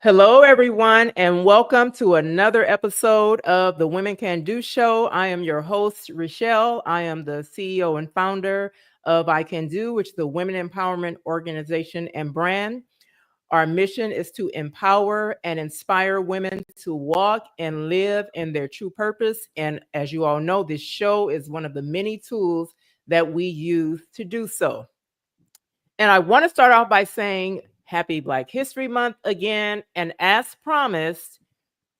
Hello, everyone, and welcome to another episode of the Women Can Do Show. I am your host, Rochelle. I am the CEO and founder of I Can Do, which is the women empowerment organization and brand. Our mission is to empower and inspire women to walk and live in their true purpose. And as you all know, this show is one of the many tools that we use to do so. And I want to start off by saying Happy Black History Month again. And as promised,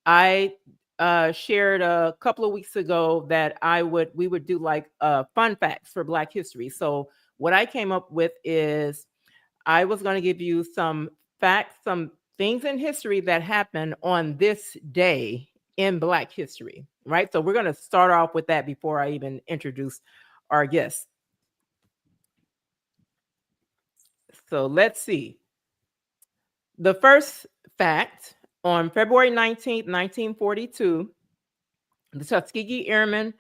I shared a couple of weeks ago that we would do like fun facts for Black history. So what I came up with is I was going to give you some facts, some things in history that happened on this day in Black history, right? So we're going to start off with that before I even introduce our guests. So let's see. The first fact, on February 19th, 1942, the Tuskegee Airmen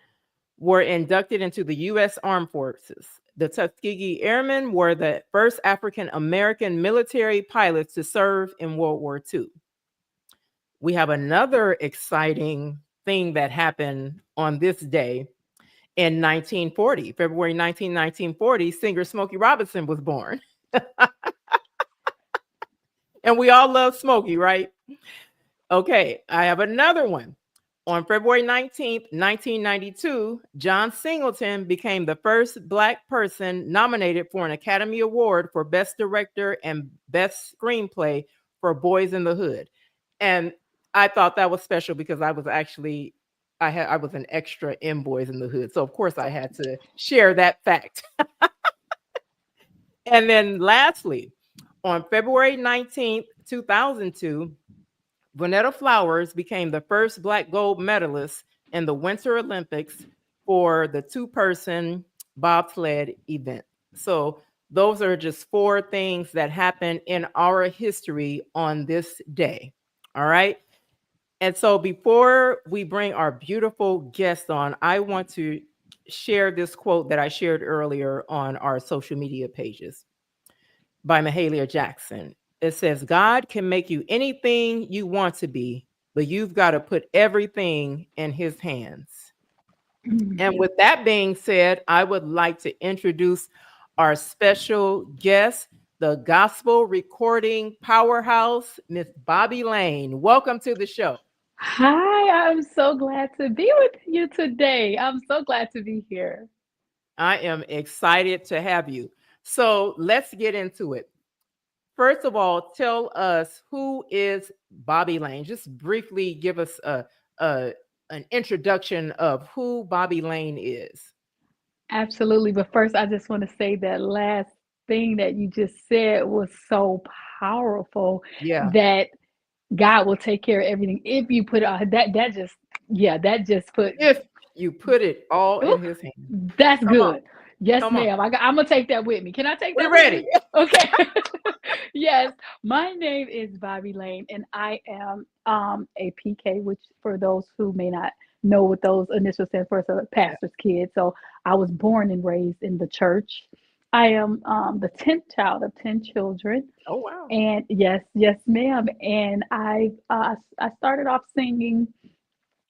were inducted into the U.S. Armed Forces. The Tuskegee Airmen were the first African-American military pilots to serve in World War II. We have another exciting thing that happened on this day in 1940. February 19, 1940, singer Smokey Robinson was born. And we all love Smokey, right? Okay, I have another one. On February 19th, 1992, John Singleton became the first Black person nominated for an Academy Award for Best Director and Best Screenplay for Boys in the Hood. And I thought that was special because I was an extra in Boys in the Hood. So of course I had to share that fact. And then lastly, on February 19th, 2002, Vonetta Flowers became the first Black gold medalist in the Winter Olympics for the two-person bobsled event. So those are just four things that happened in our history on this day. All right. And so before we bring our beautiful guest on, I want to share this quote that I shared earlier on our social media pages by Mahalia Jackson. It says, God can make you anything you want to be, but you've got to put everything in his hands. And with that being said, I would like to introduce our special guest, the gospel recording powerhouse, Miss Bobbi Lane. Welcome to the show. Hi, I'm so glad to be with you today. I'm so glad to be here. I am excited to have you. So let's get into it. First of all, tell us, who is Bobbi Lane? Just briefly give us an introduction of who Bobbi Lane is. Absolutely. But first, I just want to say that last thing that you just said was so powerful Yeah. that God will take care of everything if you put it on. That just put, If you put it all ooh, in his hands. that's Come on. good. Yes, Come on. ma'am. I'm going to take that with me. Can I take We're that with ready. me? Okay. Yes. My name is Bobbi Lane, and I am a PK, which for those who may not know what those initials stand for, so Yeah. pastor's kid. So I was born and raised in the church. I am the 10th child of 10 children. Oh, wow. And yes, ma'am. And I started off singing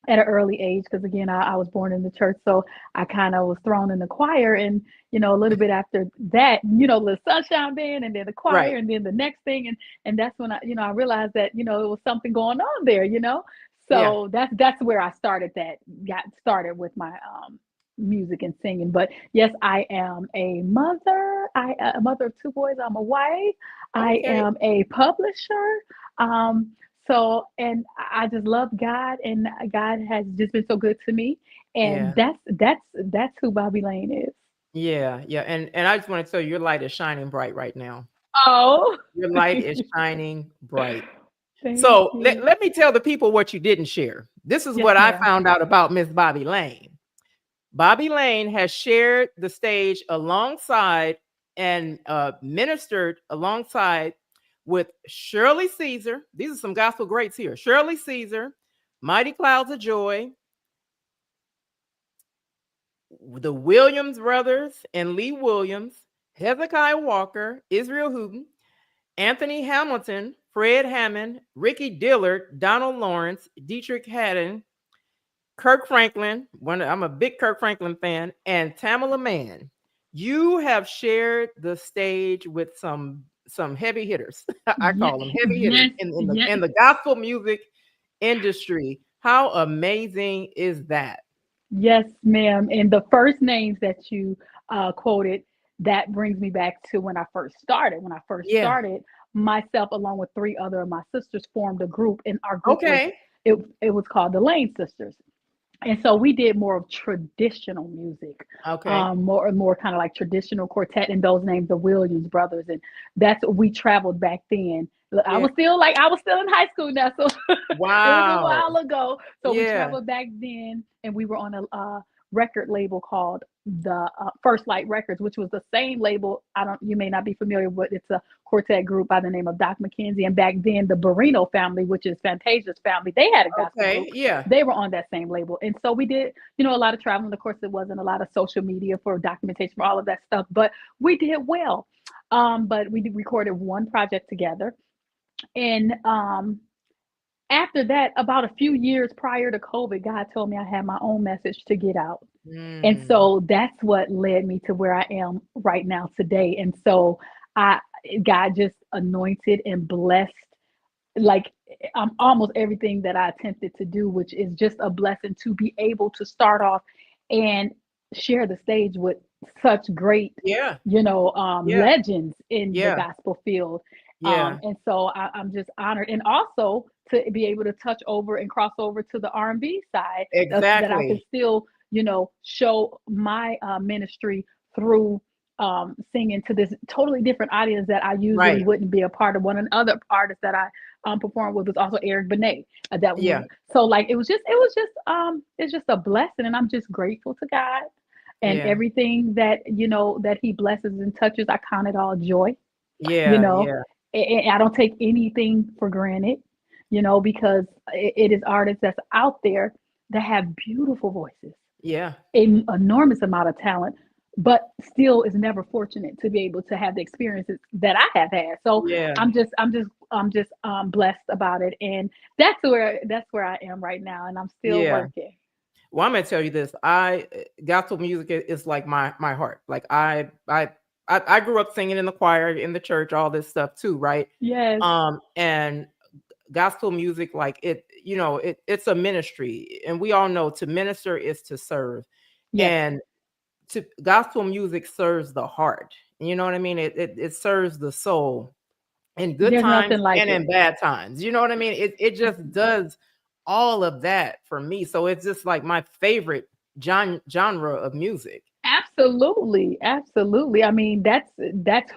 at an early age because again I was born in the church, so I kind of was thrown in the choir. And a little bit after that, the sunshine band, and then the choir, Right. and then the next thing. And that's when I realized that it was something going on there. Yeah. So that's where I got started with my music and singing. But yes, I am a mother. A mother of two boys. I'm a wife. I Okay. am a publisher. And I just love God, and God has just been so good to me. And Yeah. that's who Bobbi Lane is. Yeah. Yeah. And I just want to tell you, your light is shining bright right now. Oh, Your light is shining bright. thank So let, you. let me tell the people what you didn't share. This is Yes, what I ma'am. found out about Miss Bobbi Lane. Bobbi Lane has shared the stage alongside and ministered alongside with Shirley Caesar. These are some gospel greats here. Shirley Caesar, Mighty Clouds of Joy, the Williams brothers and Lee Williams, Hezekiah Walker, Israel Houghton, Anthony Hamilton, Fred Hammond, Ricky Dillard, Donald Lawrence, Dietrich Haddon, Kirk Franklin. I'm a big Kirk Franklin fan, and Tamala Mann. You have shared the stage with some heavy hitters. I Yeah, call them heavy hitters yes, in the yes, in the gospel music industry. How amazing is that? yes, ma'am. And the first names that you quoted, that brings me back to when I first started. When I first Yeah. started, myself along with three other of my sisters formed a group, and our group was Okay. it was called the Lane Sisters. And so we did more of traditional music, Okay. more kind of like traditional quartet, and those names, the Williams brothers, and that's what we traveled back then. Look, Yeah. I was still in high school now, so it was a Wow. while ago. So we Yeah. traveled back then, and we were on a record label called the First Light Records, which was the same label. I don't, you may not be familiar with. It's a quartet group by the name of Doc McKenzie, and back then the Barrino family, which is Fantasia's family, they had a gospel Okay. group. Yeah. They were on that same label, and so we did, a lot of traveling. Of course, there wasn't a lot of social media for documentation for all of that stuff, but we did well. But we recorded one project together, and after that, about a few years prior to COVID, God told me I had my own message to get out. And Mm. so that's what led me to where I am right now today. And so I God just anointed and blessed, like, almost everything that I attempted to do, which is just a blessing to be able to start off and share the stage with such great, Yeah. Yeah. legends in the Yeah. gospel field. Yeah. And so I'm just honored, and also to be able to touch over and cross over to the R&B side, that I can Exactly. still, show my ministry through singing to this totally different audience that I usually Right. wouldn't be a part of. One of the other artists that I performed with was also Eric Benet. That was Yeah. so, like, it's just a blessing, and I'm just grateful to God, and Yeah. everything that that He blesses and touches. I count it all joy. You Yeah. know, Yeah. I don't take anything for granted. Because it is artists that's out there that have beautiful voices, Yeah. an enormous amount of talent, but still is never fortunate to be able to have the experiences that I have had. So Yeah. I'm just blessed about it, and that's where I am right now, and I'm still Yeah. working. Well, I'm gonna tell you this. I Gospel music is like my heart. Like I grew up singing in the choir, in the church, all this stuff too, right? Yes, And gospel music, like it's a ministry, and we all know to minister is to serve, yes. and to gospel music serves the heart. You know what I mean? It serves the soul in good There's times nothing like and it. in bad times. You know what I mean? It just does all of that for me. So it's just like my favorite genre of music. Absolutely, absolutely. I mean, that's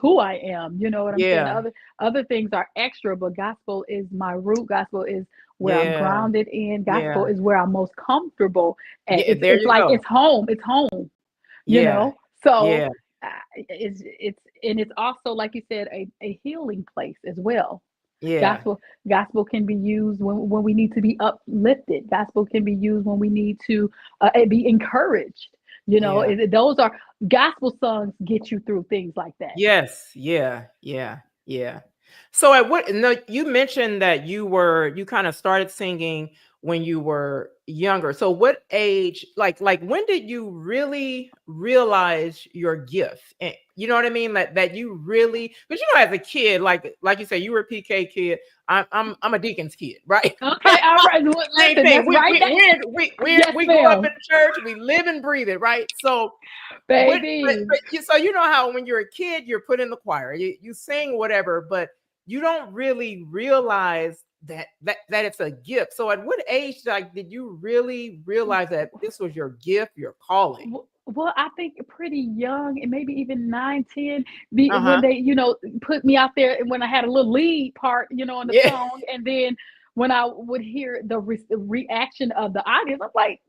who I am. You know what I'm saying? Yeah. Other things are extra, but gospel is my root. Gospel is where I'm Yeah. grounded in. Gospel Yeah. is where I'm most comfortable at. Yeah. It's There it's you like go. it's home. It's home. you Yeah. know so Yeah. it's and it's also, like you said, a healing place as well. Yeah. Gospel can be used when we need to be uplifted. Gospel can be used when we need to be encouraged. Yeah. Those are gospel songs, get you through things like that. Yes. Yeah. Yeah. Yeah. So at what no, you mentioned that you kind of started singing when you were younger. So what age, like when did you really realize your gift? And you know what I mean? That you really, because as a kid, like you said, you were a PK kid. I'm a Deacon's kid, right? Okay, all right. Well, Same listen, thing. that's right now. Yes, We grew up ma'am. in the church. We live and breathe it, right? So Baby. so you know how when you're a kid, you're put in the choir, you sing whatever, but you don't really realize that it's a gift. So at what age, like, did you really realize that this was your gift, your calling? Well, I think pretty young, and maybe even 9, 10, when Uh-huh. they, put me out there, and when I had a little lead part, on the Yeah. song, and then when I would hear the reaction of the audience, I'm like,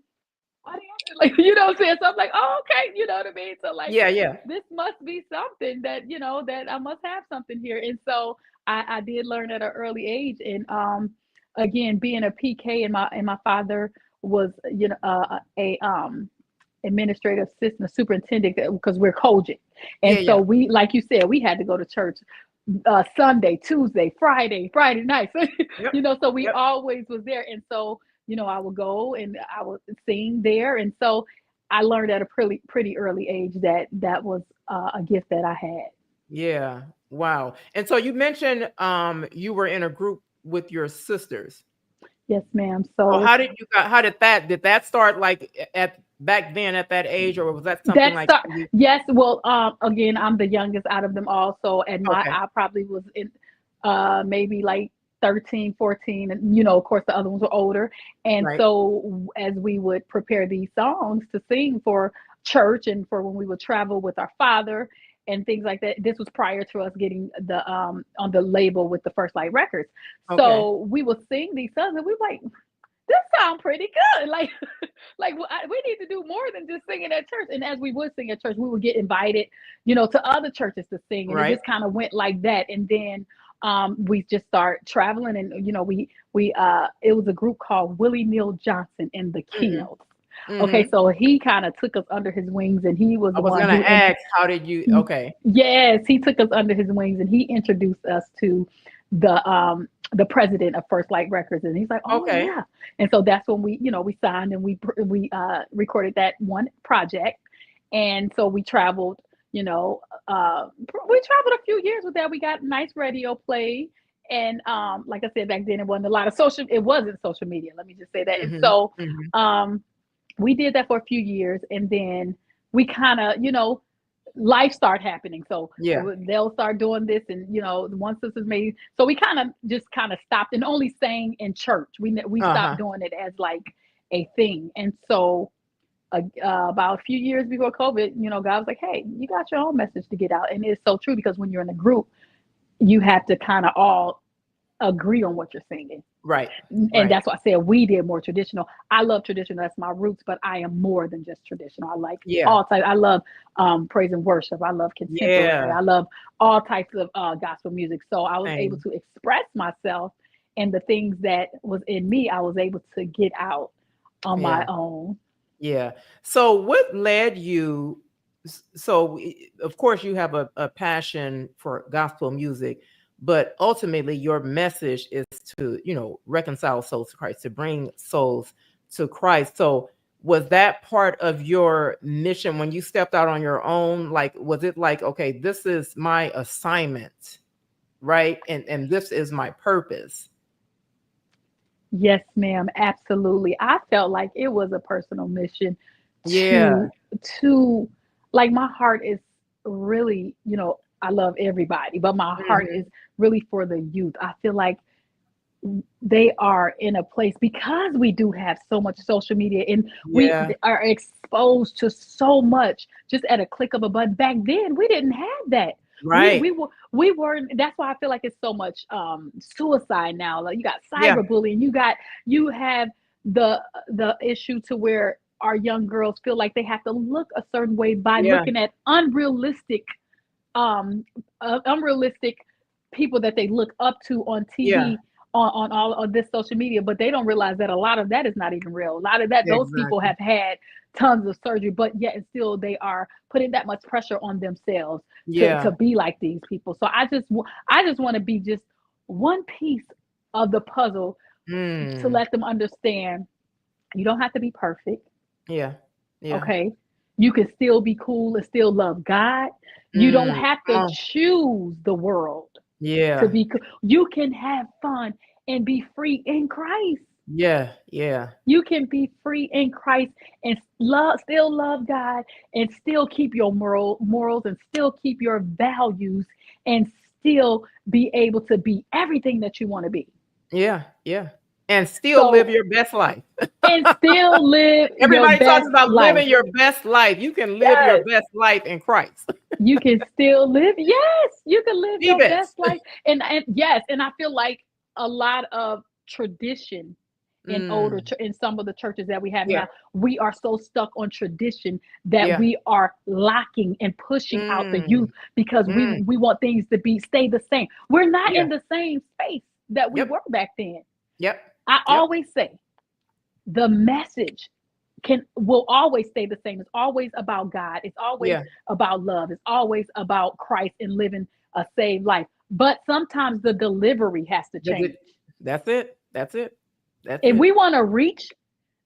what are you like, what I'm saying? So I'm like, oh, okay, you know what I mean? So, like, Yeah, yeah. this must be something that, that I must have something here. And so I did learn at an early age. And again, being a PK, and my father was, a administrative assistant, a superintendent, because we're Kojic. Yeah, And so yeah. we, like you said, we had to go to church Sunday, Tuesday, Friday night. So, Yep. so we Yep. always was there. And so, I would go and I would sing there. And so I learned at a pretty early age that that was a gift that I had. Yeah. Wow. And so you mentioned you were in a group with your sisters. Yes, ma'am. So So how did that start like at back then at that age, or was that something that's like you? yes. Well, again, I'm the youngest out of them all. So at Okay. I probably was in maybe like 13, 14, and of course the other ones were older. And Right. so as we would prepare these songs to sing for church and for when we would travel with our father and things like that. This was prior to us getting the on the label with the First Light Records. Okay. So we would sing these songs and we were like, this sounds pretty good. Like, we need to do more than just singing at church. And as we would sing at church, we would get invited, to other churches to sing, and it Right. just kind of went like that. And then we just start traveling, and we it was a group called Willie Neal Johnson and the Hmm. Keynotes. Okay, Hmm. so he kind of took us under his wings, and he was I the was one gonna who ask, how did you? Okay. yes, he took us under his wings and he introduced us to the president of First Light Records, and he's like, "Oh Okay. yeah." And so that's when we signed and we recorded that one project. And so we traveled, we traveled a few years with that. We got nice radio play. And like I said, back then it wasn't social media, let me just say that. And Hmm. so Hmm. um we did that for a few years, and then we kind of, life start happening. So Yeah. they'll start doing this, and one sister's made. So we kind of stopped and only sang in church. We stopped Uh-huh. doing it as like a thing. And so about a few years before COVID, God was like, "Hey, you got your own message to get out," and it's so true because when you're in a group, you have to kind of all agree on what you're singing. Right. And Right. that's why I said we did more traditional. I love traditional. That's my roots, but I am more than just traditional. I like Yeah. all types. I love praise and worship. I love contemporary. Yeah. I love all types of gospel music. So I was able Same. to express myself, and the things that was in me, I was able to get out on my Yeah. own. Yeah. So what led you? So of course you have a passion for gospel music, but ultimately your message is to, reconcile souls to Christ, to bring souls to Christ. So was that part of your mission when you stepped out on your own? Like, was it like, okay, this is my assignment, right? And this is my purpose. Yes, ma'am, absolutely. I felt like it was a personal mission Yeah. to to like my heart is really, I love everybody, but my heart Hmm. is really for the youth. I feel like they are in a place because we do have so much social media, and we Yeah. are exposed to so much just at a click of a button. Back then we didn't have that. we Right. we were we were That's why I feel like it's so much suicide now. Like, you got Yeah. cyberbullying, you have the issue to where our young girls feel like they have to look a certain way by Yeah. looking at um unrealistic people that they look up to on Yeah. TV, on all of this social media, but they don't realize that a lot of that is not even real. A lot of that, those people Exactly. have had tons of surgery, but yet and still they are putting that much pressure on themselves to Yeah. be like these people. So I just want to be just one piece of the puzzle to Mm. let them understand you don't have to be perfect. Yeah. Yeah. Okay. You can still be cool and still love God. You don't Mm. have Come to on. choose the world to Yeah. be cool. You can have fun and be free in Christ. Yeah. Yeah. You can be free in Christ and still love God, and still keep your morals, and still keep your values, and still be able to be everything that you want to be. Yeah. Yeah. And still live So, your best life. and still live your Everybody talks best about life. living your best life. You can live your Yes. best life in Christ. You can still live. Yes, you can live The your best best. life. And yes, and I feel like a lot of tradition Mm. in some of the churches that we have Yeah. now, we are so stuck on tradition that Yeah. we are locking and pushing out the youth Mm. because we Mm. we want things to be stay the same. We're not Yeah. in the same space that we Yep. were back then. Yep. I Yep. always say the message can will always stay the same. It's always about God. It's always Yeah. about love. It's always about Christ and living a saved life. but sometimes the delivery has to Does change. it? That's it. That's it. That's If we it. want to reach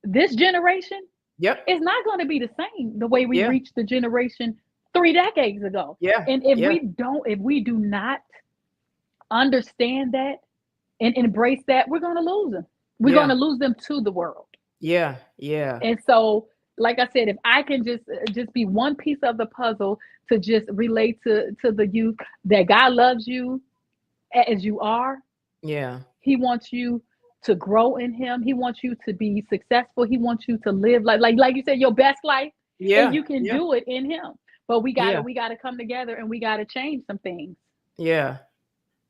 this generation, Yep. it's not going to be the same the way we Yeah. reached the generation 3 decades ago. Yeah. And if Yeah. if we do not understand that and embrace that, we're going to lose them. We're going Yeah. to lose them to the world. Yeah. Yeah. And so, like I said, if I can just be one piece of the puzzle to just relate to the youth that God loves you as you are. Yeah. He wants you to grow in him. He wants you to be successful. He wants you to live like you said, your best life, and Yeah. you can Yeah. do it in him. But Yeah. we gotta come together and we gotta change some things. Yeah.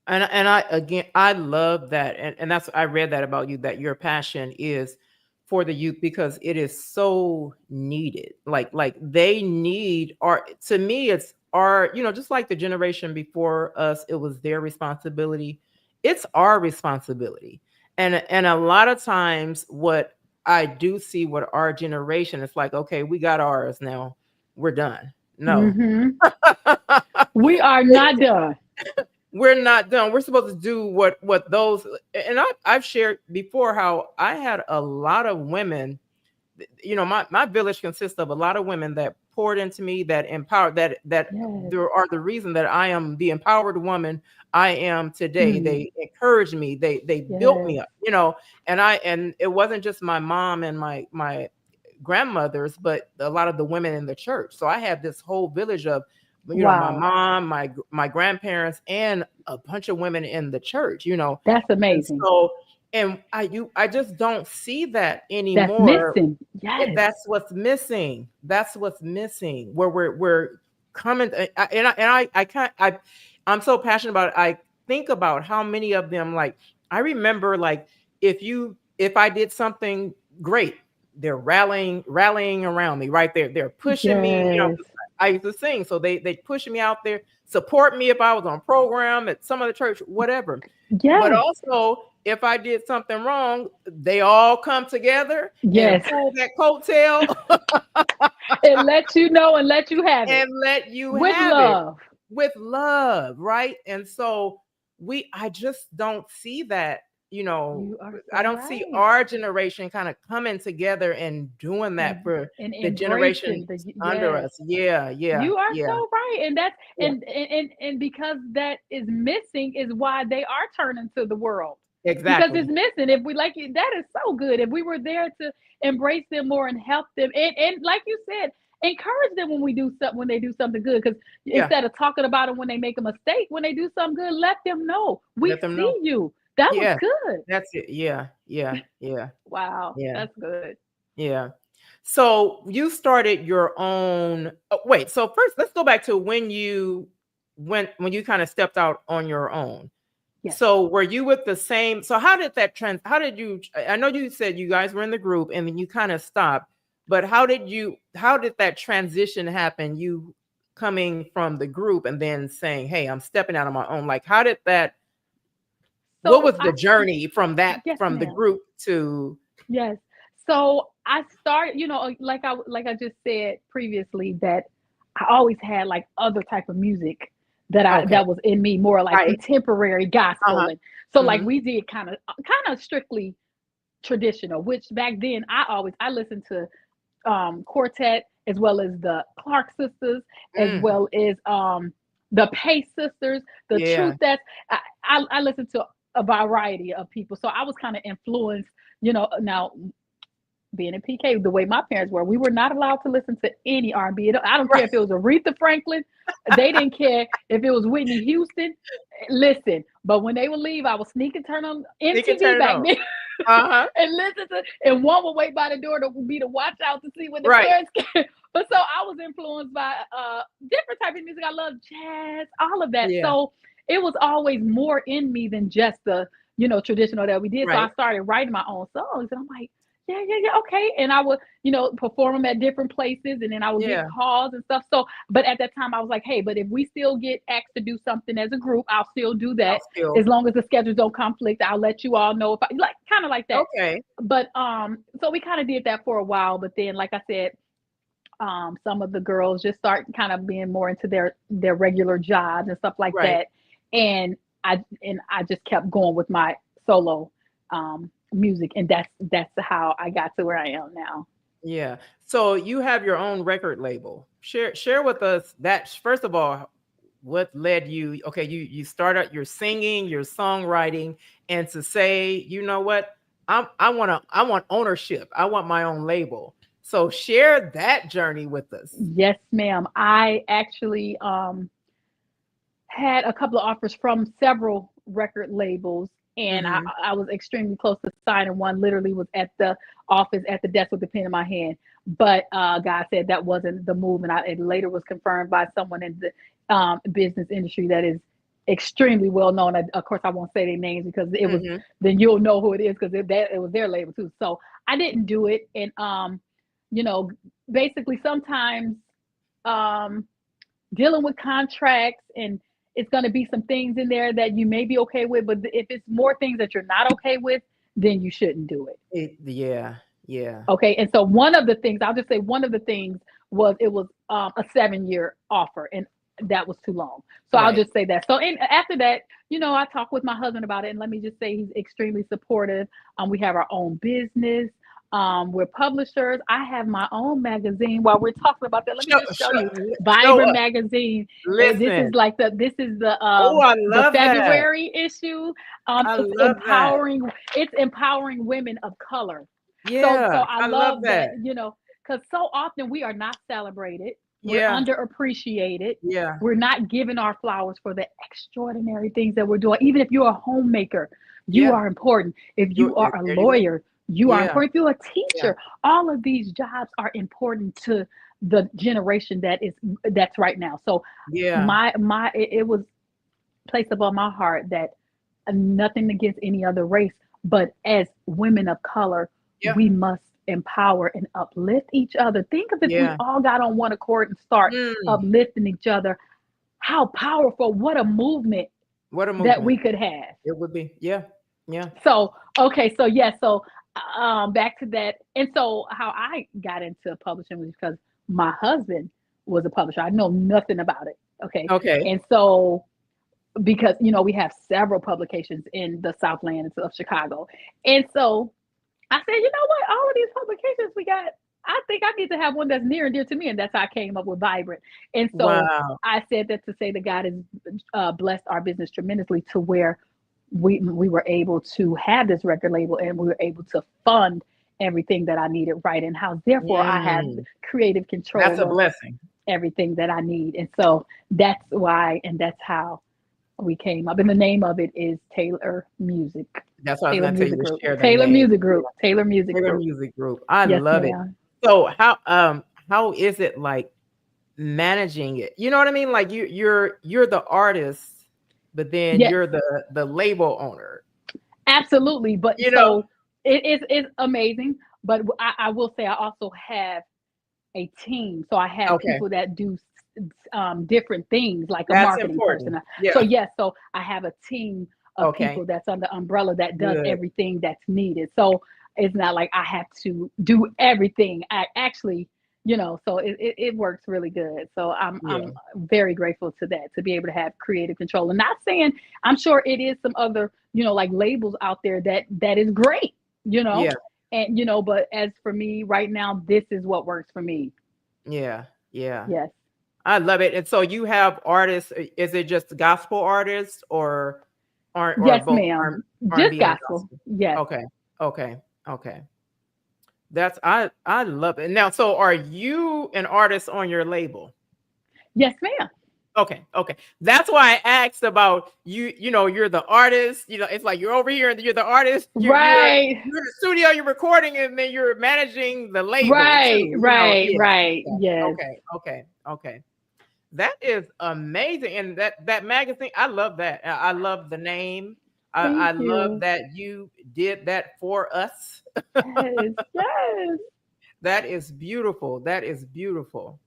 And I again I love that, and that's I read that about you, that your passion is for the youth because it is so needed. Like they need art. To me, it's our, just like the generation before us, it was their responsibility. It's our responsibility. And a lot of times what I do see with our generation, it's like, okay, we got ours now. We're done. No. Hmm. We are not done. We're not done. We're supposed to do what those, and I've shared before how I had a lot of women. My village consists of a lot of women that poured into me, that empowered, that Yes. there are the reason that I am the empowered woman I am today. Mm. They encouraged me. They built Yes. me up. And it wasn't just my mom and my grandmothers, but a lot of the women in the church. So I had this whole village of, my Wow. mom, my grandparents, and a bunch of women in the church. That's And amazing. so, and I just don't see that That's anymore. missing. Yes. That's what's missing. That's what's missing. Where we're coming, I can't. I'm so passionate about it. I think about how many of them, like, I remember, like, if I did something great, they're rallying around me right there. They're pushing me. Yes. I used to sing, so they push me out there, support me if I was on program at some other church, whatever. But Yes. also, if I did something wrong, they all come together and Yes. pull that coattail And let you know and let you have it and let you with have it love. with love, right? And so I just don't see that, You are I so don't see right. our generation kind of coming together and doing that And for the generation embracing the under yes. us. Yeah, yeah, You are yeah, so right. And that's yeah. and because that is missing is why they are turning to the world. Because it's Exactly. missing. If we like you, that is so good. If we were there to embrace them more and help them, and like you said, encourage them when we do something when they do something good. Because Yeah. instead of talking about them when they make a mistake, when they do something good, let them know we Let them see know. you. That was Yeah. good. That's it. Yeah. Yeah. Yeah. Wow, Yeah. that's good. Yeah. So you started your own. Oh, wait. So first, let's go back to when you kind of stepped out on your own. Yes. So were you with the same? So how did that trend? How did you? I know you said you guys were in the group and then you kind of stopped. But how did you? How did that transition happen? You coming from the group and then saying, "Hey, I'm stepping out on my own." Like, how did that? What So was the I journey yes, from the ma'am. group to? Yes. So I started, like I just said previously that I always had like other type of music Okay. that was in me, more like Right. contemporary gospel. Uh-huh. And so like Mhm. we did kind of strictly traditional, which back then I listened to quartet as well as the Clark sisters, as Mm. well as the Pace sisters, the Yeah. Truth that's I listened to a variety of people. So I was kind of influenced, now being in PK, the way my parents were, we were not allowed to listen to any R&B. I don't care Right. if it was Aretha Franklin. They didn't care if it was Whitney Houston. Listen, but when they would leave, I would sneak and turn on They can MTV turn it back on. then Uh-huh. and listen to. And one would wait by the door to be to watch out to see when the Right. parents came. But so I was influenced by different type of music. I love jazz, all of that. Yeah. So it was always more in me than just the traditional that we did. So I Right. started writing my own songs, and I'm like, yeah, yeah, yeah, okay. And I would, perform them at different places, and then I would get Yeah. calls and stuff. So, but at that time, I was like, hey, but if we still get asked to do something as a group, I'll still do I'll that. As still. long as the schedules don't conflict, I'll let you all know if I like, kind of like that. Okay. But so we kind of did that for a while. But then, like I said, some of the girls just start kind of being more into their regular jobs and stuff like Right. that. And I just kept going with my solo music, and that's how I got to where I am now. Yeah. So you have your own record label. Share with us that first of all, what led you? Okay, you started your singing, your songwriting, and to say, you know what, I want ownership. I want my own label. So share that journey with us. Yes, ma'am. I actually had a couple of offers from several record labels, and Hmm. I was extremely close to signing one. Literally was at the office at the desk with the pen in my hand, but God said that wasn't the move, and it later was confirmed by someone in the business industry that is extremely well known. Of course, I won't say their names because it was, Hmm. then you'll know who it is because it was their label too. So I didn't do it, and you know, basically sometimes um dealing with contracts, and it's going to be some things in there that you may be okay with, but if it's more things that you're not okay with, then you shouldn't do it. Yeah. Yeah. Okay. And so one of the things, I'll just say one of the things was, it was a 7 year offer, and that was too long. So I'll Right. just say that. So after that, I talked with my husband about it, and let me just say he's extremely supportive. We have our own business. We're publishers. I have my own magazine. While we're talking about that, let me Show, just show show, you show Vibrant us. magazine. And this is Listen. like the Oh, I the love that. February issue. I It's love that. empowering. It's empowering women of color. So Yeah, I I love love that, that. because so often we are not celebrated. We're Yeah. underappreciated. Yeah. We're not given our flowers for the extraordinary things that we're doing. Even if you're a homemaker, you Yeah. are important. If you are a There you go. lawyer, you are Yeah. important. If you're a Yeah. teacher, all of these jobs are important to the generation that's right now. So Yeah. it was placed above my heart that nothing against any other race, but as women of color, Yeah. we must empower and uplift each other. Think of if we Yeah. all got on one accord and start Mm. uplifting each other, how powerful, what a movement What a that we movement could have. it would be. Yeah. Yeah. So, okay, so yeah, so back to that. And so how I got into publishing was because my husband was a publisher. I know nothing about it. Okay. Okay. And so because we have several publications in the Southland of Chicago. And so I said, you know what, all of these publications we got, I think I need to have one that's near and dear to me. And that's how I came up with Vibrant. And so Wow. I said that to say that God has blessed our business tremendously to where we were able to have this record label, and we were able to fund everything that I needed right in house. Therefore, I have Mm. creative That's a control of blessing. everything that I need. And so that's why, and that's how we came up. And the name of it is Taylor Music. That's what I was Taylor gonna tell you Music to Group. share the Taylor name. Music Yeah. Group. Taylor Music Favorite Group. music group. I Yes, love it. ma'am. So how is it like managing it? You know what I mean? Like you're the artist, but then Yes, you're the label owner. absolutely. But You know? so it's amazing. But I will say I also have a team. So I have Okay. people that do different things, like a That's marketing important. person. So Yeah. yes, so I have a team of people Okay. that's under umbrella that does Good. everything that's needed. So it's not like I have to do everything. I actually, so it works really good. So I'm Yeah. very grateful to that, to be able to have creative control. And not saying, I'm sure it is some other, like labels out there that is great, you know. Yeah. And but as for me right now, this is what works for me. Yeah. Yeah. Yes. I love it. And so you have artists, is it just gospel artists or Yes, both ma'am. Just R&B and gospel. gospel? Yes. Okay. Okay. Okay. That's I love it. Now, so are you an artist on your label? Yes, ma'am. Okay, okay. That's why I asked about you. You know, you're the artist. You know, it's like you're over here and you're the artist. Right. You're in the studio, you're recording, and then you're managing the label Right. too. You know, Right. yeah. Right. Yeah. Yes. Okay, okay, okay. That is amazing. And that magazine, I love that. I love the name. I Thank love you. that you did that for us. Yes. Yes. That is beautiful. That is beautiful.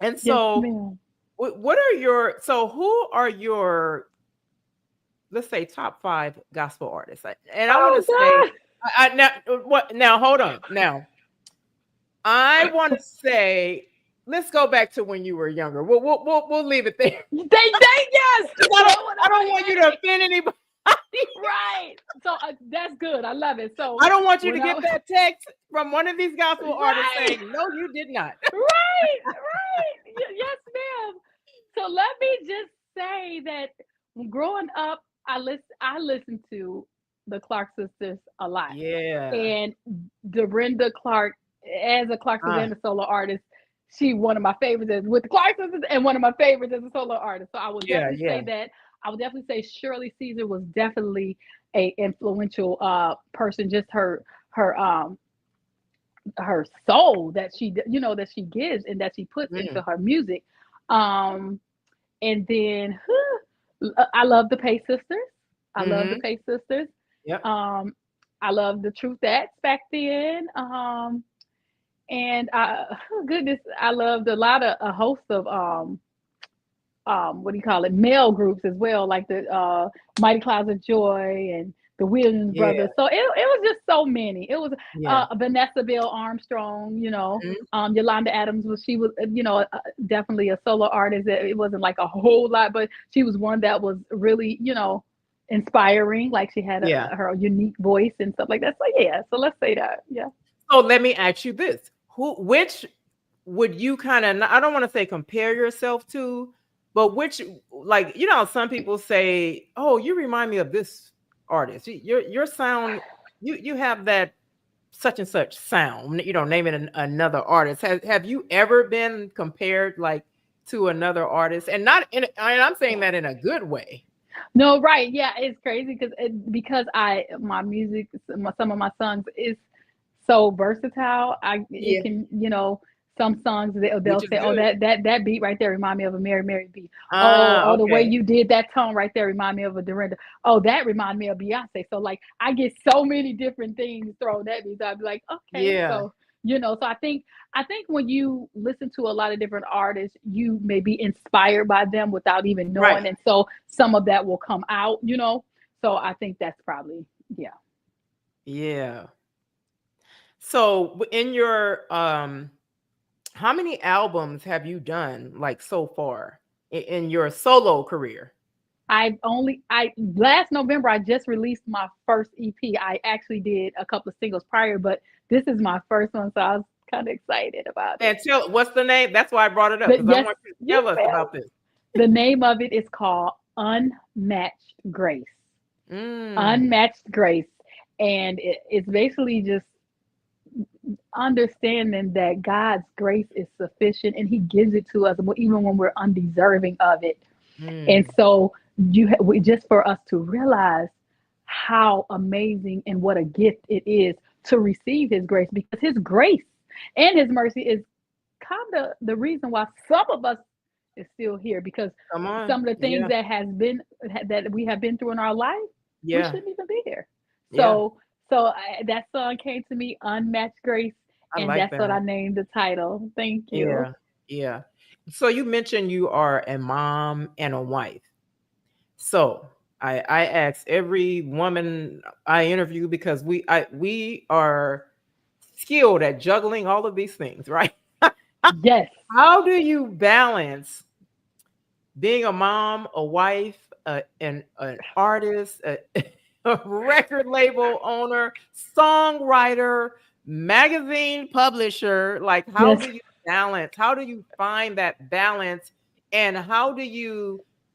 And Yes, so, ma'am. what are your so who are your, let's say, top five gospel artists? And I want to Oh say, God. now what? Now hold on. Now I want to say, let's go back to when you were younger. We'll leave it there. They yes. 'Cause Throw it I don't away want you you to offend anybody. Right. So that's good. I love it. So I don't want you to when I get that text from one of these gospel artists right, saying, no, you did not. right, right. Yes, ma'am. So let me just say that growing up, I listened to the Clark sisters a lot. Yeah. And Dorinda Clark, as a Clark sister Ah, and a solo artist, she one of my favorites with the Clark sisters and one of my favorites as a solo artist. So I would yeah, definitely say yeah. that. I would definitely say Shirley Caesar was definitely a influential person. Just her her soul that that she gives and that she puts into Mm, her music. Um, and then I love the Pace sisters. I love the mm-hmm. Pace sisters. Yep. Um, I love the Truth Acts back then. And goodness, I loved a host of what do you call it, male groups as well, like the Mighty Clouds of Joy and the Williams Yeah. brothers. So it was just so many. It was Yeah. Vanessa Bell Armstrong, Mhm. Yolanda Adams she was definitely a solo artist. It wasn't like a whole lot, but she was one that was really inspiring. Like she had Yeah. her unique voice and stuff like that. So yeah, so let's say that. Yeah. So let me ask you this. Which would you kind of, I don't want to say compare yourself to, but which, like, some people say, oh, you remind me of this artist. Your sound, you have that such and such sound, naming another artist. Have you ever been compared like to another artist? And not in, and I'm saying that in a good way. No, right. Yeah, it's crazy because my music, some of my songs is so versatile. It Yeah. can, some songs Which they'll is say, "Oh, good. that beat right there remind me of a Mary beat." Ah, Oh, the way okay. you did that tone right there remind me of a Dorinda. Oh, that remind me of Beyonce. So like I get so many different things thrown at me. So I'd be like, okay, Yeah. so so I think when you listen to a lot of different artists, you may be inspired by them without even Right. knowing, and so some of that will come out. So I think that's probably yeah. Yeah. So in your how many albums have you done like so far in your solo career? I last November I just released my first EP. I actually did a couple of singles prior, but this is my first one, so I was kind of excited about it. And tell what's the name? That's why I brought it up But because I yes, want you to yes, tell us ma'am. about this. The name of it is called Unmatched Grace. Mm, Unmatched Grace, and it's basically just understanding that God's grace is sufficient, and He gives it to us even when we're undeserving of it. And mm, so just for us to realize how amazing and what a gift it is to receive his grace, because his grace and his mercy is kind of the reason why some of us is still here, because come on. some of the things Yeah. that we have been through in our life, we Yeah. shouldn't even be here. Yeah. So that song came to me, Unmatched Grace, I and like that's what that. I named the title. Thank you. Yeah. Yeah. So you mentioned you are a mom and a wife. So I ask every woman I interview because we are skilled at juggling all of these things, right? Yes. How do you balance being a mom, a wife, an artist, a record label owner, songwriter, magazine publisher? Like, how Yes. do you balance? How do you find that balance? And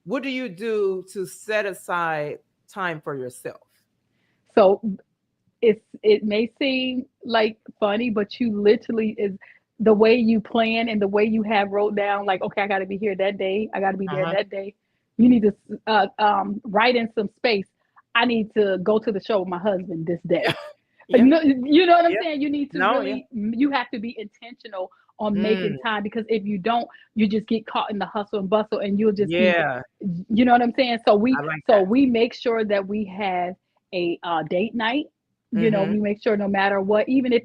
what do you do to set aside time for yourself? So it may seem like funny, but you literally is the way you plan and the way you have wrote down, like, okay, I got to be here that day, I got to be there Uh-huh. that day. You need to write in some space. I need to go to the show with my husband this Yeah. day. Yeah. You know what I'm Yeah. saying? You need to No, yeah. really, you have to be intentional on making Mm, time, because if you don't, you just get caught in the hustle and bustle, and you'll just be, yeah. you know what I'm saying? So I like that. we make sure that we have a date night. Mm-hmm. We make sure no matter what, even if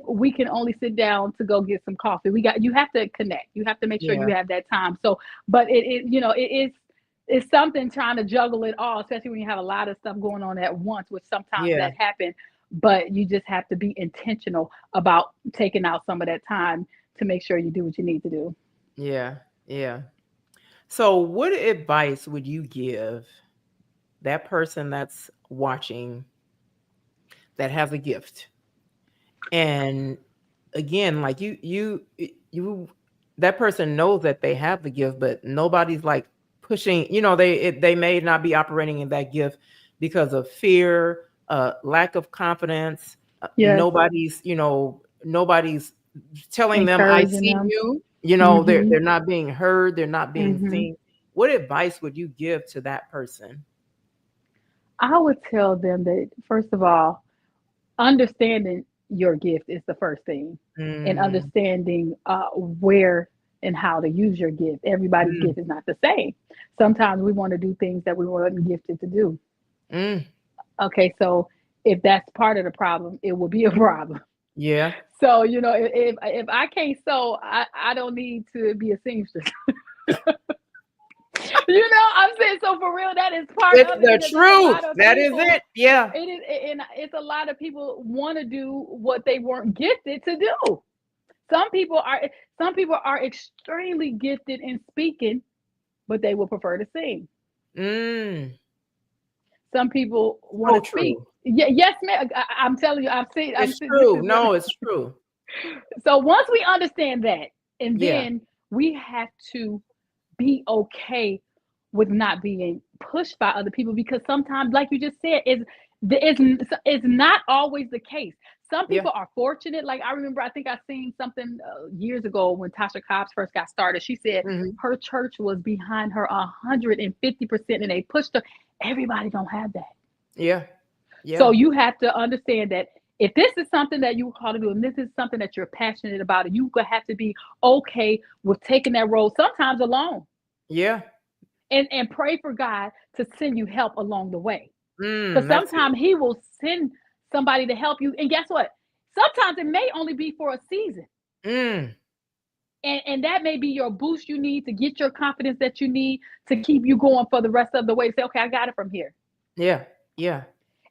we can only sit down to go get some coffee, you have to connect. You have to make sure you Yeah. have that time. So, but it's something trying to juggle it all, especially when you have a lot of stuff going on at once, which sometimes Yeah. that happens. But you just have to be intentional about taking out some of that time to make sure you do what you need to do. Yeah. Yeah. So, what advice would you give? that person that's watching that has a gift. And again, like you that person knows that they have the gift, but nobody's like pushing, they may not be operating in that gift because of fear, lack of confidence. Yes, Nobody's telling them, I encouraging see them. you. Mm-hmm. They're not being heard, they're not being Mm-hmm. seen. What advice would you give to that person? I would tell them that, first of all, understanding your gift is the first thing, and Mm, understanding where and how to use your gift. Everybody's mm, gift is not the same. Sometimes we want to do things that we weren't gifted to do. mm. Okay, so if that's part of the problem, it will be a problem. Yeah. So if I can't sew, I don't need to be a seamstress. I'm saying, so for real, that is part It's of it the because it's a truth. lot of That is people. it. Yeah. It is, and it's a lot of people want to do what they weren't gifted to do. Some people are some people are extremely gifted in speaking, but they will prefer to sing. Mm. Some people want So to speak. true. Yeah, yes, ma'am. I'm telling you, I've seen. I'm It's saying this true. is what. No, it's true. So once we understand that, and Yeah. then we have to be okay with not being pushed by other people, because sometimes, like you just said, it's not always the case. Some Yeah. people are fortunate. Like, I remember, I think I seen something years ago when Tasha Cobbs first got started. She said Hmm. her church was behind her 150%, and they pushed her. Everybody don't have that. Yeah. So Yeah. you have to understand that if this is something that you call to do, and this is something that you're passionate about, and you have to be okay with taking that road sometimes alone, Yeah. and pray for God to send you help along the way. Because That's it. sometimes He will send somebody to help you, and guess what? Sometimes it may only be for a season, Mm. and that may be your boost you need to get your confidence that you need to keep you going for the rest of the way. Say, okay, I got it from here. Yeah. Yeah.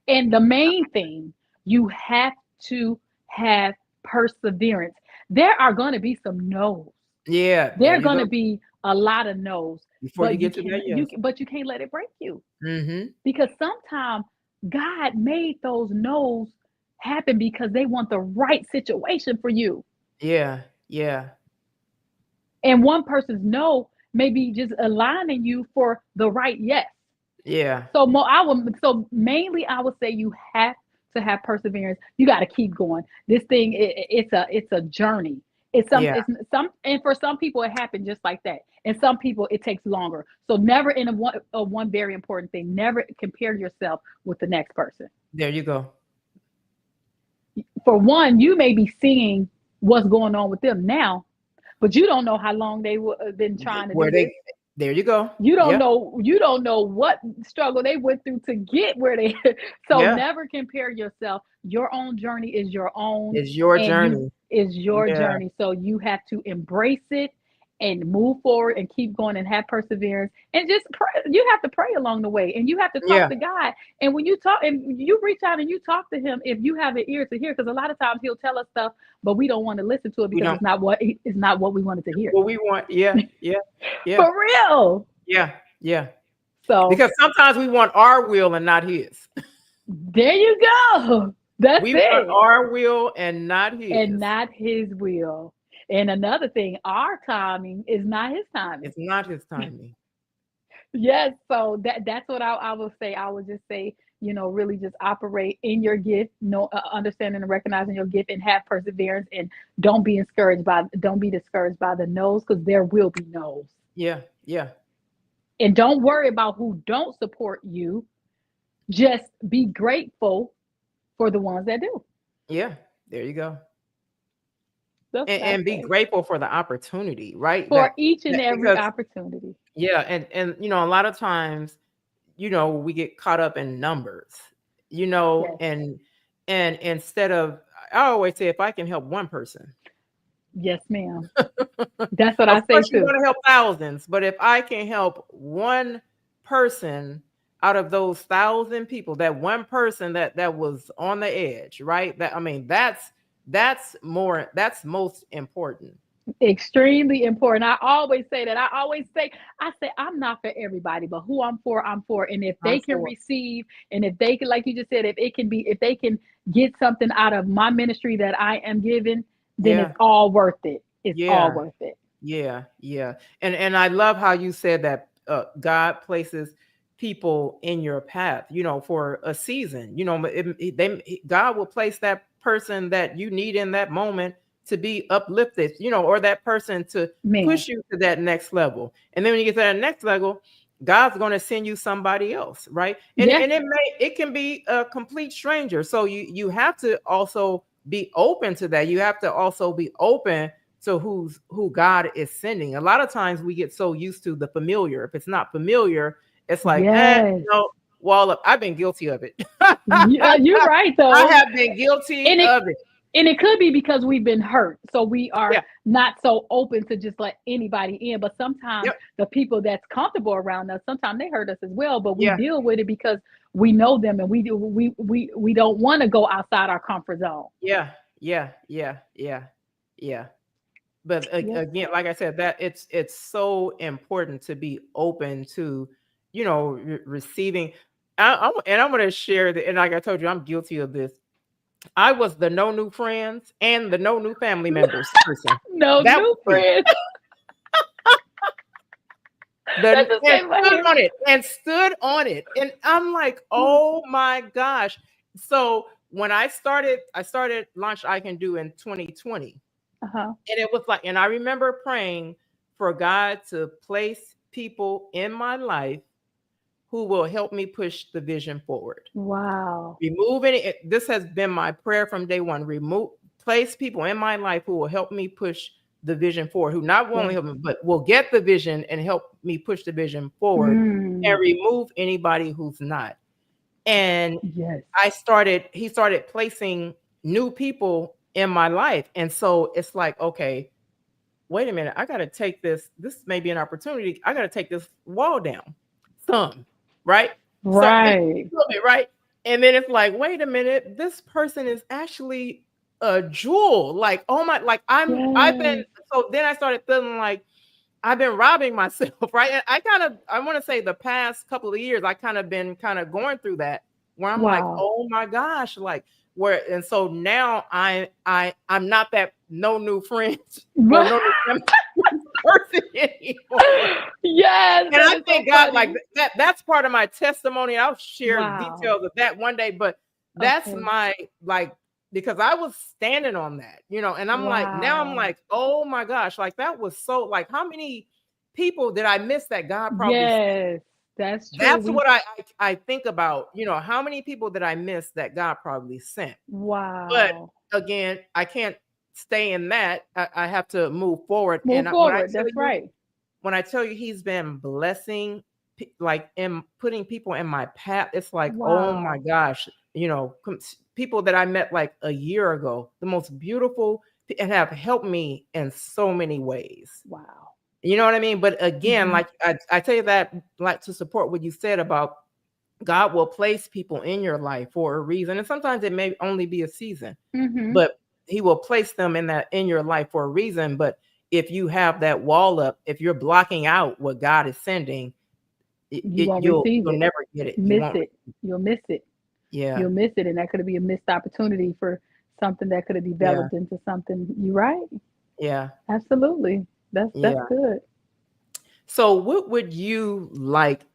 And the main thing, you have to have perseverance. There are going to be some no's. Yeah. There There are you going go. to be a lot of no's, Before you but get to that, yes. you can't let it break you, Mm-hmm. because sometimes God made those no's happen because they want the right situation for you. Yeah. Yeah. And one person's no may be just aligning you for the right yes. Yeah. So mainly I would say you have to have perseverance. You got to keep going. This thing, it's a journey. Yeah. It's some, and for some people it happened just like that, and some people it takes longer. So never, in a one very important thing, never compare yourself with the next person. There you go. For one, you may be seeing what's going on with them now, but you don't know how long they have been trying to Where do this. they, there you go. You don't Yep. know you don't know what struggle they went through to get where they. So Yeah. never compare yourself. Your own journey is your own, It's your and you journey. is your Yeah. journey. So you have to embrace it and move forward and keep going and have perseverance, and just pray. You have to pray along the way, and you have to talk Yeah. to God. And when you talk and you reach out and you talk to him, if you have an ear to hear, because a lot of times he'll tell us stuff, but we don't want to listen to it We because don't. it's not what we wanted to hear. What we want. Yeah. Yeah. Yeah. For real. Yeah. Yeah. So Because sometimes we want our will and not his. there you go. That's We want it. our will and not And his. not his will. And another thing, our timing is not his timing. It's not his timing. Yes. So that's what I would say. I would just say, really just operate in your gift, understanding and recognizing your gift, and have perseverance, and don't be discouraged by the no's, because there will be no's. Yeah. Yeah. And don't worry about who don't support you. Just be grateful for the ones that do. Yeah. There you go. That's what I And be say. grateful for the opportunity, right? For each and That every because opportunity. yeah, and a lot of times, we get caught up in numbers, Yes. and instead of, I always say, if I can help one person, Yes, ma'am. That's what of I say course you too. want to help thousands, but if I can help one person out of those thousand people, that one person that was on the edge, right? That's most important. Extremely important. I always say that. I say I'm not for everybody, but who I'm for, I'm for. And if I'm they can for. receive, and if they can, like you just said, if they can get something out of my ministry that I am giving, then it's Yeah. all worth it. It's all Yeah. worth it. Yeah, yeah. And I love how you said that God places people in your path, for a season. God will place that person that you need in that moment to be uplifted, or that person to Man. push you to that next level. And then when you get to that next level, God's going to send you somebody else, right? And Yeah. and it can be a complete stranger. So you have to also be open to that. You have to also be open to who God is sending. A lot of times we get so used to the familiar. If it's not familiar, it's like, Yes. wall up. I've been guilty of it. You're right I though. have been guilty And it of it. and it could be because we've been hurt. So we are Yeah. not so open to just let anybody in. But sometimes Yep. the people that's comfortable around us, sometimes they hurt us as well. But we Yeah. deal with it because we know them and we don't want to go outside our comfort zone. Yeah. Yeah. Yeah. Yeah. Yeah. But Yes. again, like I said, that it's so important to be open to, receiving. And I'm going to share that. And like I told you, I'm guilty of this. I was the no new friends and the no new family members person. No That new was me. friends. That just And came in my stood head. on it and stood on it. And I'm like, oh my gosh. So when I started Launch I Can Do in 2020. Uh-huh. And it was like, and I remember praying for God to place people in my life who will help me push the vision forward. Wow. Removing it. This has been my prayer from day one. Place people in my life who will help me push the vision forward, who not only Yes. help me, but will get the vision and help me push the vision forward, Mm. and remove anybody who's not. And Yes. he started placing new people in my life. And so it's like, okay, wait a minute, I got to take this. This may be an opportunity. I got to take this wall down some, right? So just a Right. little bit, right? And then it's like, wait a minute, this person is actually a jewel. Like, oh my, like I've been, Yes. so then I started feeling like I've been robbing myself, right? And I want to say the past couple of years, I been going through that where I'm like, Wow. oh my gosh, like and so now I'm not that no new friends or no new family person anymore. Yes, And that I is so thank God, like funny. that's part of my testimony. I'll share Wow. details of that one day, but that's Okay. my like because I was standing on that, and I'm like, now I'm Wow. like, oh my gosh, like that was so like how many people did I miss that God probably sent? Yes, that's true. That's what I think about, how many people did I miss that God probably sent? But Wow. again, I can't stay in that. I have to move forward. Move And forward. That's right. when I tell you he's been blessing, like in putting people in my path, it's like, oh my Wow. gosh, people that I met like a year ago, the most beautiful and have helped me in so many ways. Wow. You know what I mean? But again, Hmm. like I tell you that like to support what you said about God will place people in your life for a reason. And sometimes it may only be a season, Hmm. but he will place them in your life for a reason. But if you have that wall up, if you're blocking out what God is sending, You won't receive you'll it. never get it. You Miss won't. it. You'll miss it. Yeah. You'll miss it. And that could be a missed opportunity for something that could have Yeah. developed into something. You right? Yeah. Absolutely. That's Yeah. good. So what would you like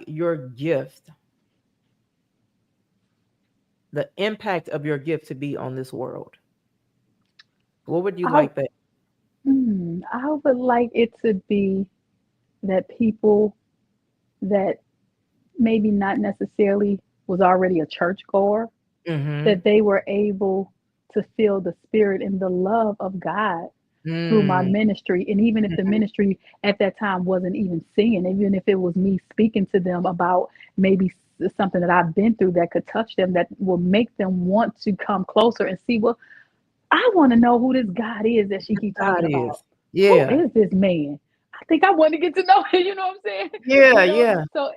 your gift, the impact of your gift to be on this world? What would you I like that? I would like it to be that people that maybe not necessarily was already a churchgoer, Mm-hmm. that they were able to feel the spirit and the love of God through my Mm. ministry. And even if the Mhm. ministry at that time wasn't even singing, even if it was me speaking to them about maybe something that I've been through that could touch them, that will make them want to come closer and see, well, I want to know who this God is that she keeps God talking about. is. Who Yeah. is this man? I think I want to get to know him. You know what I'm saying? Yeah, You know, yeah. so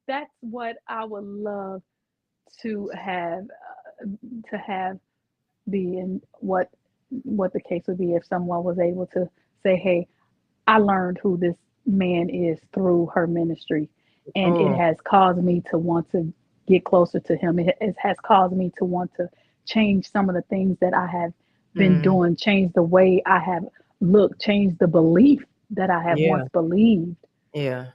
that's what I would love to have be, and what what the case would be if someone was able to say, "Hey, I learned who this man is through her ministry, and it Oh, has caused me to want to get closer to him. It has caused me to want to change some of the things that I have been mm, doing, change the way I have looked, change the belief that I have yeah, once believed. yeah,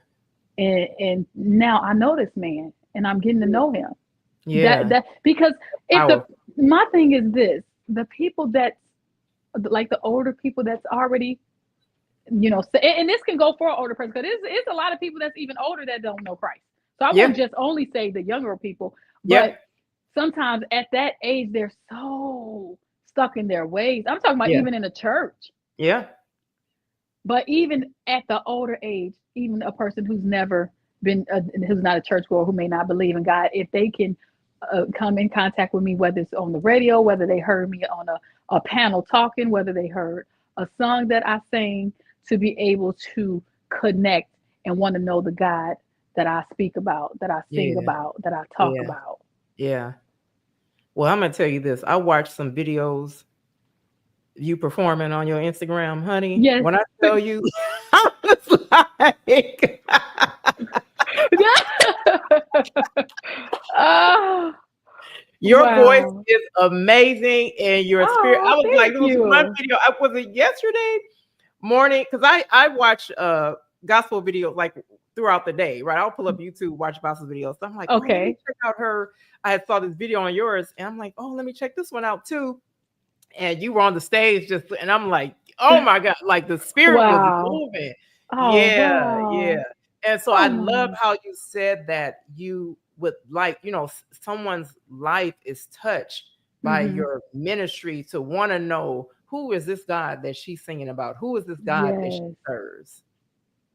And now I know this man, and I'm getting to know him. yeah. That because if the Powerful. my thing is this, the people that's like the older people that's already, and this can go for an older person because it's a lot of people that's even older that don't know Christ. So I won't Yeah, just only say the younger people, yeah, but sometimes at that age they're so stuck in their ways. I'm talking about yeah, even in the church, yeah, but even at the older age, even a person who's never been, who's not a churchgoer, who may not believe in God, if they can come in contact with me, whether it's on the radio, whether they heard me on a panel talking, whether they heard a song that I sang, to be able to connect and want to know the God that I speak about, that I sing yeah, about, that I talk yeah, about. yeah. Well, I'm gonna tell you this. I watched some videos you performing on your Instagram, honey. Yes. When I tell you, I was like, Oh, your voice wow. is amazing, and your spirit. I Oh, was like, thank there was one you. video. I was it yesterday morning because I watch gospel videos like throughout the day, right? I'll pull up YouTube, watch gospel videos. So I'm like, oh, let me Okay. check out her. I had saw this video on yours, and I'm like, oh, let me check this one out too. And you were on the stage just, and I'm like, oh my god, like the spirit was Wow. moving. Oh, Yeah, yeah. wow. And so I love Oh, how you said that you would like, someone's life is touched by mhm. your ministry to want to know who is this God that she's singing about? Who is this God that she Yes. serves?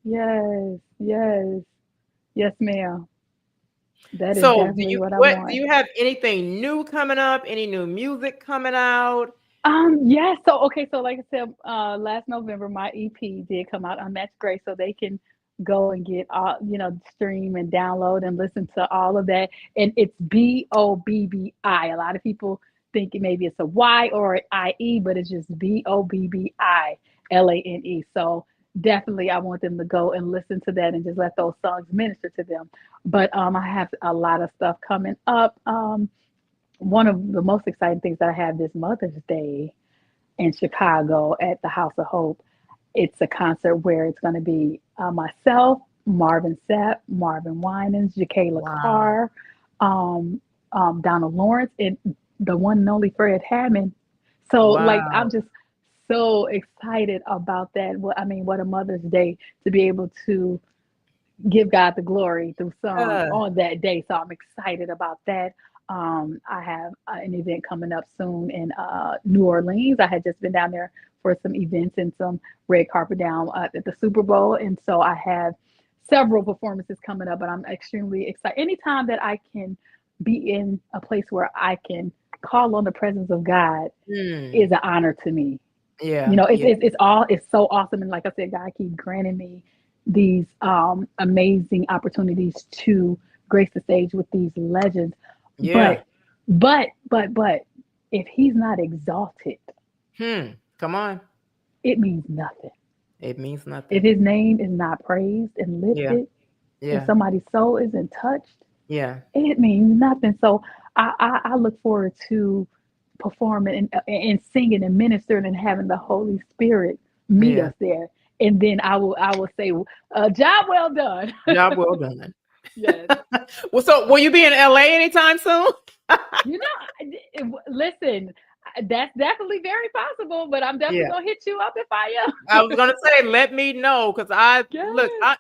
Yes. Yes. Yes, ma'am. That is So definitely what I want. do you have anything new coming up? Any new music coming out? Yes. So okay, so like I said, last November my EP did come out, Unmatched Grace, so they can go and get all, stream and download and listen to all of that. And it's Bobbi. A lot of people think maybe it's a Y or an IE, but it's just Bobbi Lane. So definitely I want them to go and listen to that and just let those songs minister to them. But I have a lot of stuff coming up. One of the most exciting things that I have this Mother's Day in Chicago at the House of Hope. It's a concert where it's going to be myself, Marvin Sapp, Marvin Winans, Jacayla Wow. Carr, Donald Lawrence, and the one and only Fred Hammond. So, like, I'm Wow. just so excited about that. Well, I mean, what a Mother's Day to be able to give God the glory through songs Uh, on that day. So I'm excited about that. I have an event coming up soon in New Orleans. I had just been down there for some events and some red carpet down at the Super Bowl. And so I have several performances coming up, but I'm extremely excited. Anytime that I can be in a place where I can call on the presence of God mm, is an honor to me. yeah, yeah, It's so awesome, and like I said, God keep granting me these amazing opportunities to grace the stage with these legends. yeah. But if he's not exalted, Come on. it means nothing. It means If nothing. his name is not praised and Yeah, lifted, if yeah, somebody's soul isn't touched, yeah, it means nothing. So I look forward to performing and singing and ministering and having the Holy Spirit meet yeah. us there. And then I will say, job well done. Job well done. Yes. Well, so will you be in LA anytime soon? Listen, that's definitely very possible, but I'm definitely Yeah. gonna hit you up if I I am. was gonna say, let me know because I look, Yes.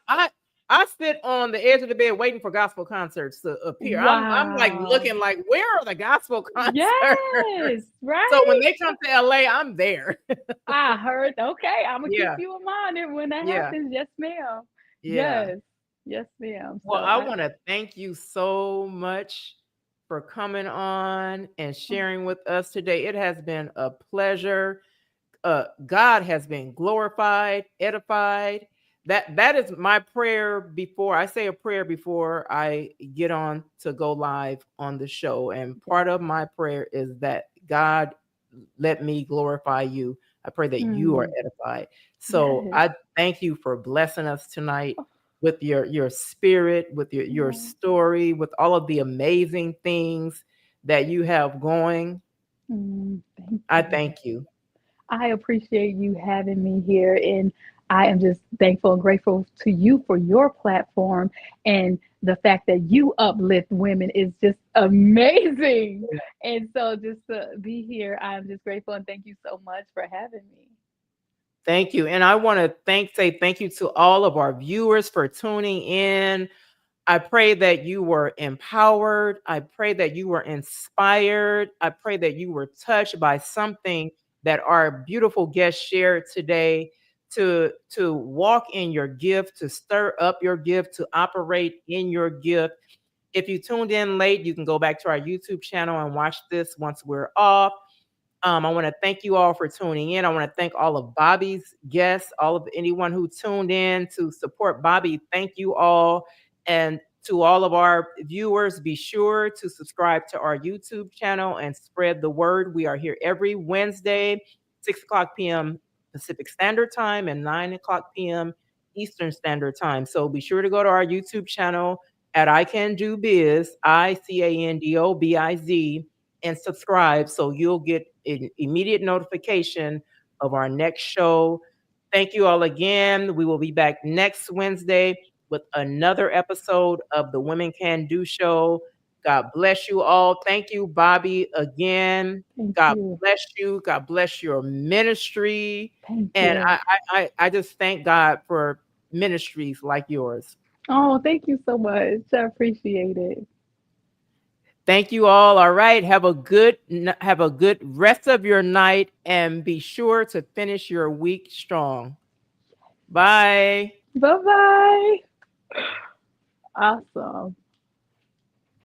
I sit on the edge of the bed waiting for gospel concerts to appear. I'm like Wow. looking like where are the gospel concerts? Yes. So when Right. they come to LA, I'm there. I heard. Okay, I'm gonna keep Yeah, you in mind when that yeah, happens. Yes, ma'am. yeah. Yes. Yes, ma'am. Well, So I I want to thank you so much for coming on and sharing with us today. It has been a pleasure. God has been glorified, edified. That is my prayer before I say a prayer before I get on to go live on the show. And yes. part of my prayer is that God let me glorify you. I pray that you are Mm, edified. So yes. I thank you for blessing us tonight with your spirit, with your Oh, story, with all of the amazing things that you have going. thank I you. thank you. I appreciate you having me here, and I am just thankful and grateful to you for your platform, and the fact that you uplift women is just amazing. And so just to be here, I'm just grateful and thank you so much for having me. Thank you. And I want to say thank you to all of our viewers for tuning in. I pray that you were empowered. I pray that you were inspired. I pray that you were touched by something that our beautiful guest shared today, to walk in your gift, to stir up your gift, to operate in your gift. If you tuned in late, you can go back to our YouTube channel and watch this once we're off. I want to thank you all for tuning in. I want to thank all of Bobbi's guests, all of anyone who tuned in to support Bobbi. Thank you all. And to all of our viewers, be sure to subscribe to our YouTube channel and spread the word. We are here every Wednesday, 6 o'clock p.m. Pacific Standard Time and 9 o'clock p.m. Eastern Standard Time. So be sure to go to our YouTube channel at I Can Do Biz, ICANDOBIZ, and subscribe so you'll get an immediate notification of our next show. Thank you all again. We will be back next Wednesday with another episode of the Women Can Do Show. God bless you all. Thank you, Bobbi, again. Thank God you. bless you. God bless your ministry. Thank And you. I just thank God for ministries like yours. Oh, thank you so much. I appreciate it. Thank you all. All right. Have a good rest of your night and be sure to finish your week strong. Bye. Bye bye. Awesome.